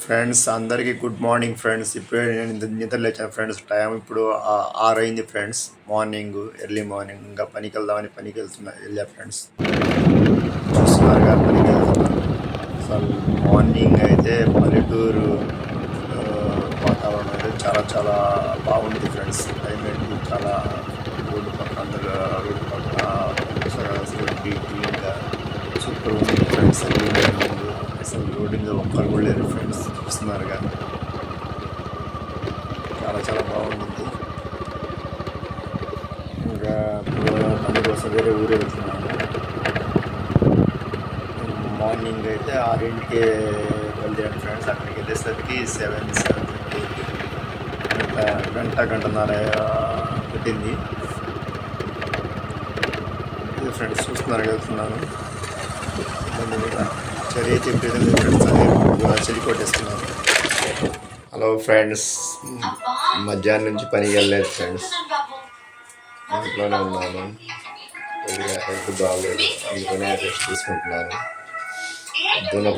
Friends అందరికీ good morning friends. ఇప్పుడే నేను నిద్ర లేచాను ఫ్రెండ్స్. టైం ఇప్పుడు 6 అయింది ఫ్రెండ్స్. Morning early morning. ఇంకా పనికి వెళ్దామని పనికి వెళ్ళా ఫ్రెండ్స్. చూస్తున్నారుగా పనికి వెళ్తున్నాను. అసలు మార్నింగ్ అయితే పల్లెటూరు వాతావరణం అయితే చాలా చాలా బాగుంది ఫ్రెండ్స్. క్లైమేట్ చాలా రోడ్డు పక్కన గ్రీన్గా సూపర్ ఉంది ఫ్రెండ్స్. అసలు రోడ్డు మీద ఒక్కరు కూడా లేరు ఫ్రెండ్స్. చూస్తున్నారుగా చాలా చాలా బాగుంటుంది. ఇంకా పని కోసం వేరే ఊరు వెళ్తున్నాను. మార్నింగ్ అయితే 6ంటికి బయలుదేరాను ఫ్రెండ్స్. అక్కడికి వెళ్ళేసరికి 7:30 గంటన్నర పెట్టింది. ఇది ఫ్రెండ్స్ చూస్తున్నారు వెళ్తున్నాను. చలి అయితే ఫ్రెండ్స్ అదే చలి కొట్టేస్తున్నాను. హలో ఫ్రెండ్స్, మధ్యాహ్నం నుంచి పనికి వెళ్ళలేదు ఫ్రెండ్స్. ఇంట్లోనే ఉన్నాను. హెల్త్ బాగలేదు, అందుకనే రెస్ట్ తీసుకుంటున్నాను.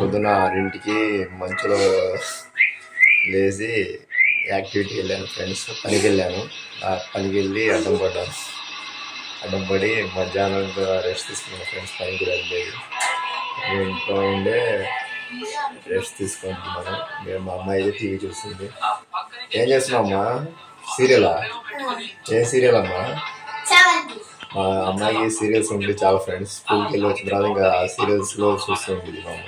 పొద్దున 6ంటికి మంచులో లేచి యాక్టివిటీ వెళ్ళాను ఫ్రెండ్స్. పనికి వెళ్ళాను. పనికి వెళ్ళి అడ్డం పడి మధ్యాహ్నం రెస్ట్ తీసుకున్నాను ఫ్రెండ్స్. పనికి కూడా వెళ్ళలేదు. ఇంట్లో ఉండే రెస్ట్ తీసుకుంటున్నాను. మా అమ్మాయి అయితే టీవీ చూస్తుంది. ఏం చేస్తున్నావు అమ్మా? సీరియలా? ఏం సీరియల్ అమ్మా? మా అమ్మాయికి సీరియల్స్ ఉంటే చాలా ఫ్రెండ్స్. స్కూల్కి వెళ్ళి వచ్చిన తర్వాత ఇంకా సీరియల్స్లో చూస్తుంది మా అమ్మ.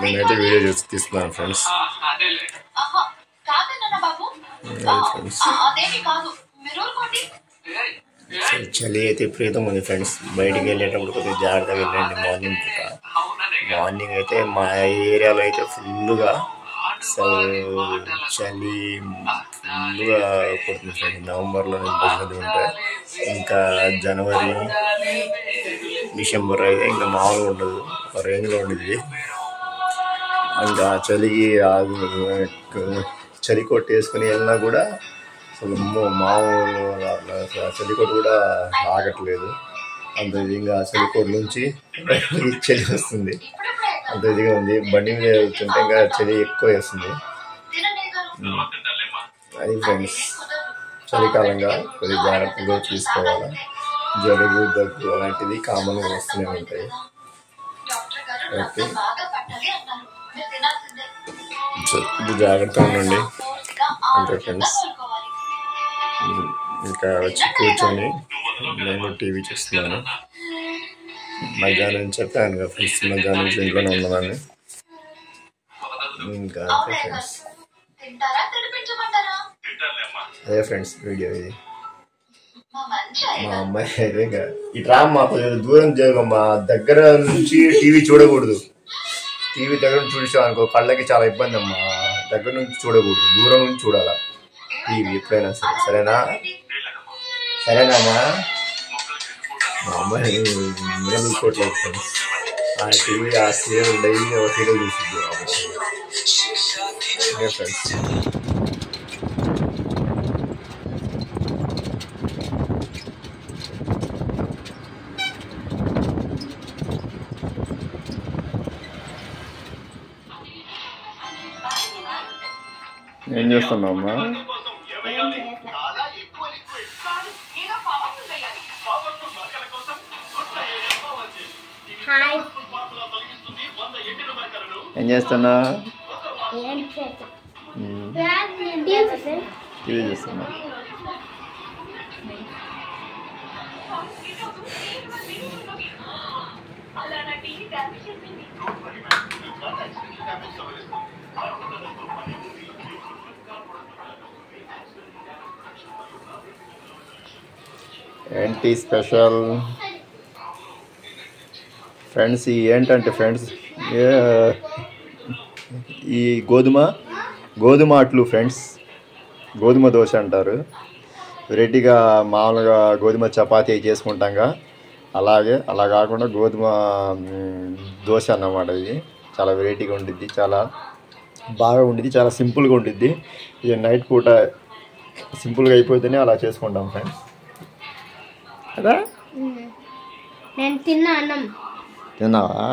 నేనైతే వీడియో చూసి తీసుకున్నాను ఫ్రెండ్స్. చలి అయితే విపరీతం ఉంది ఫ్రెండ్స్. బయటికి వెళ్ళేటప్పుడు కొద్దిగా జాగ్రత్తగా వెళ్ళండి. మార్నింగ్ అయితే మా ఏరియాలో అయితే ఫుల్గా చలి ఫుల్గా కొడుతుంది ఫ్రెండ్స్. నవంబర్లో చలి ఉంటాయి. ఇంకా జనవరి డిసెంబర్ అయితే ఇంకా మామూలుగా ఉండదు, ఒక రేంజ్లో ఉండేది. ఇంకా చలి కొట్టేసుకుని వెళ్ళినా కూడా అసలు మామూలు చలికోట కూడా ఆగట్లేదు. అంత ఇదిగా చలికోట నుంచి చలి వస్తుంది. అంత ఇదిగా ఉంది. బండి మీద వెళ్తుంటే ఇంకా చలి ఎక్కువ వేస్తుంది. అది ఫ్రెండ్స్, చలికాలంగా కొద్దిగా జాగ్రత్తగా తీసుకోవాలి. జలుబు దగ్గు అలాంటివి కామన్గా వస్తూనే ఉంటాయి. ఓకే, జాగ్రత్తగా ఉండండి అంతే ఫ్రెండ్స్. ఇంకా వచ్చి కూర్చొని నేను టీవీ చూస్తున్నాను. మధ్యాహ్నం నుంచి చెప్పాను కదా ఫ్రెండ్స్, మధ్యాహ్నం నుంచి ఇంట్లోనే ఉన్నానని. ఇంకా అంతే ఫ్రెండ్స్. అదే ఫ్రెండ్స్ వీడియో ఇది. మా అమ్మాయి అయితే ఇంకా ఇట్లా మా దూరం జరగమ్మా, దగ్గర నుంచి టీవీ చూడకూడదు. టీవీ దగ్గర నుంచి చూసాం అనుకో కళ్ళకి చాలా ఇబ్బంది అమ్మా. దగ్గర నుంచి చూడకూడదు, దూరం నుంచి చూడాలా టీవీ ఎప్పుడైనా సరే. సరేనామ్మా? మా అమ్మాయి మీద చూసుకోవట్లేదు ఫ్రెండ్స్. ఆ టీవీ ఆ సీరియల్ డైలీ ఒక సీరియల్ చూస్తుంది ఫ్రెండ్స్. ఏం చేస్తున్నావు అమ్మా? ఏం చేస్తున్నా? టీవీ చూస్తున్నా. ఏంటి స్పెషల్ ఫ్రెండ్స్? ఏంటంటే ఫ్రెండ్స్, ఈ గోధుమ అట్లు ఫ్రెండ్స్. గోధుమ దోశ అంటారు. వెరైటీగా మామూలుగా గోధుమ చపాతీ చేసుకుంటాంగా, అలా కాకుండా గోధుమ దోశ అన్నమాట. ఇది చాలా వెరైటీగా ఉండిద్ది, చాలా బాగా ఉండిద్ది, చాలా సింపుల్గా ఉండిద్ది. ఇది నైట్ పూట సింపుల్గా అయిపోతేనే అలా చేసుకుంటాం ఫ్రెండ్స్ కదా. నేను తిన్నా అన్నం. తిన్నావా?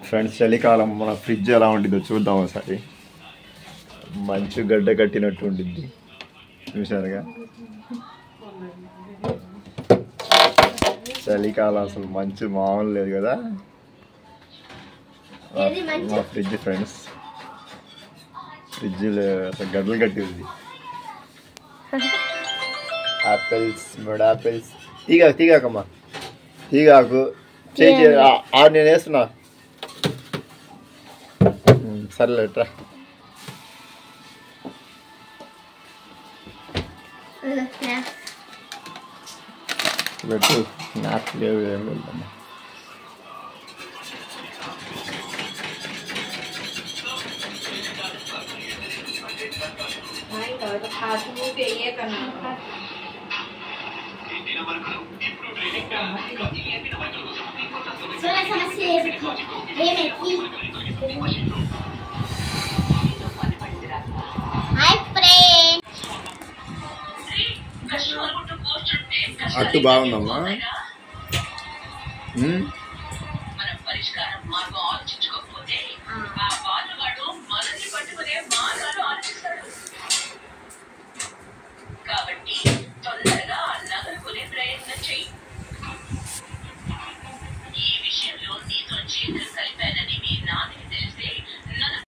ఫ్రెండ్స్ చలికాలం మన ఫ్రిడ్జ్ ఎలా ఉంటుందో చూద్దాం ఒకసారి. మంచి గడ్డ కట్టినట్టు ఉండిద్ది చూసారుగా. చలికాలం అసలు మంచి మామూలు లేదు కదా మా ఫ్రిడ్జ్. ఫ్రెండ్స్ ఫ్రిడ్జ్లో అసలు గడ్డలు కట్టింది. Apples 3 apples. తీగాకమ్మా తీగాకు చేయి. నేను వేస్తున్నా సర్లే ట్రా. పెట్టు నాకు లేవు ఏం లేదమ్మా. అట్టు బాగుందమ్మా.